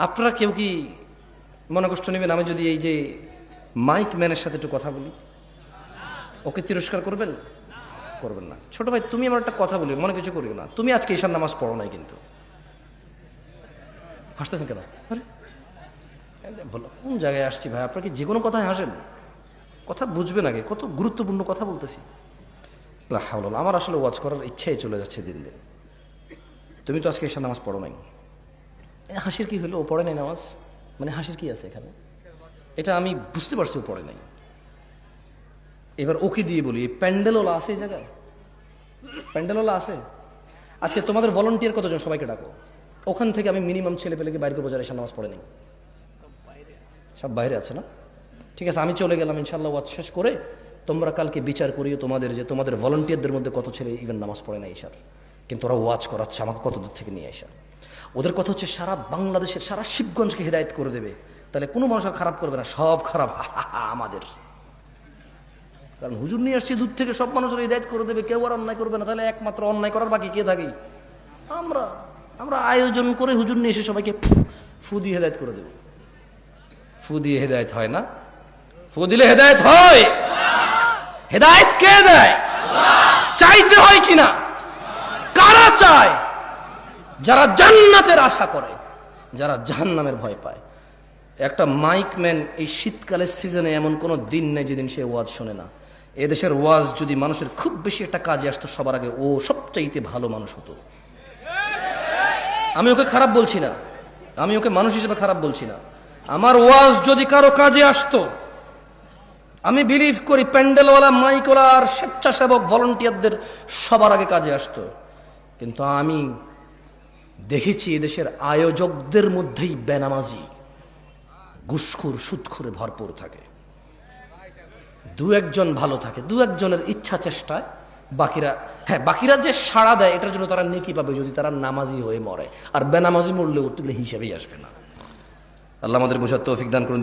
আপনারা কেউ কি মনে কষ্ট নেবেন আমি যদি এই যে মাইক ম্যানের সাথে একটু কথা বলি? ওকে তিরস্কার করবেন? করবেন না। ছোট ভাই, তুমি আমার একটা কথা বলি, মনে কিছু করিও না। তুমি আজকে ঈশার নামাজ পড়ো নাই কিন্তু। হাসতেছেন কেন? আরে বলো, কোন জায়গায় আসছি ভাই? আপনার কি যে কোনো কথায় হাসেন? কথা বুঝবেন আগে, কত গুরুত্বপূর্ণ কথা বলতেছি। আমার আসলে ওয়াজ করার ইচ্ছাই চলে যাচ্ছে দিন দিন। তুমি তো আজকে ঈশার নামাজ পড়ো নাই। হাসির কি হলো? ও পড়ে নাই নামাজ, মানে হাসির কি আছে এখানে? এটা আমি বুঝতে পারছি ও পড়ে নাই। এবার ওকে দিয়ে বলি, প্যান্ডেলওয়ালা আছে এই জায়গায়? প্যান্ডেলওয়ালা আছে? আজকে তোমাদের ভলান্টিয়ার কতজন? সবাইকে ডাকো। ওখান থেকে আমি মিনিমাম ছেলে পেলেকে বাইরে করবো যারা ঈশার নামাজ পড়ে নাই। সব বাইরে আছে না? ঠিক আছে, আমি চলে গেলাম। ইনশাল্লাহ ওয়াজ শেষ করে তোমরা কালকে বিচার করিও তোমাদের, যে তোমাদের ভলান্টিয়ারদের মধ্যে কত ছেলে ইভেন নামাজ পড়ে না ঈশার, কিন্তু ওরা ওয়াজ করাচ্ছে আমাকে কত দূর থেকে নিয়ে আসা। ওদের কথা হচ্ছে সারা বাংলাদেশের, সারা শিবগঞ্জকে হেদায়েত করে দেবে। তাহলে কোনো মানুষ আর খারাপ করবে না, সব খারাপ আমাদের। কারণ হুজুর নিয়ে আসছি দূর থেকে, সব মানুষের হেদায়েত করে দেবে, কেউ আর অন্যায় করবে না। তাহলে একমাত্র অন্যায় করার বাকি কে থাকে? আমরা। আমরা আয়োজন করে হুজুর নিয়ে এসে সবাইকে ফু দিয়ে হেদায়েত করে দেব। ফু দিয়ে হেদায়েত হয় না? ফু দিলে হেদায়েত হয়? হেদায়েত কে দেয়? চাইতে হয় কিনা? কারা চায়? যারা জান্নাতের আশা করে, যারা জাহান্নামের ভয় পায়। একটা মাইক ম্যান এই শীতকালের সিজনে এমন কোনো দিন নেই যেদিন সে ওয়াজ শোনে না। এদেশের ওয়াজ যদি মানুষের খুব বেশি একটা কাজে আসতো, সবার আগে ও সবচাইতে ভালো মানুষ হতো। আমি ওকে খারাপ বলছি না, আমি ওকে মানুষ হিসেবে খারাপ বলছি না। আমার ওয়াজ যদি কারো কাজে আসতো, আমি বিলিভ করি প্যান্ডেলওয়ালা, মাইকওয়ালা আর স্বেচ্ছাসেবক ভলান্টিয়ারদের সবার আগে কাজে আসতো। কিন্তু আমি দেখেছি এদেশের আয়োজকদের মধ্যেই বেনামাজি, ঘুষখোর, সুদখোরে ভরপুর থাকে। দু একজন ভালো থাকে, দু একজনের ইচ্ছা চেষ্টায়। বাকিরা যে সাড়া দেয় এটার জন্য তারা নেকি পাবে যদি তারা নামাজি হয়ে মরে। আর বেনামাজি মরলে ওর হিসাবেই আসবে না। আল্লাহ আমাদের বোঝার তৌফিক দান করুন।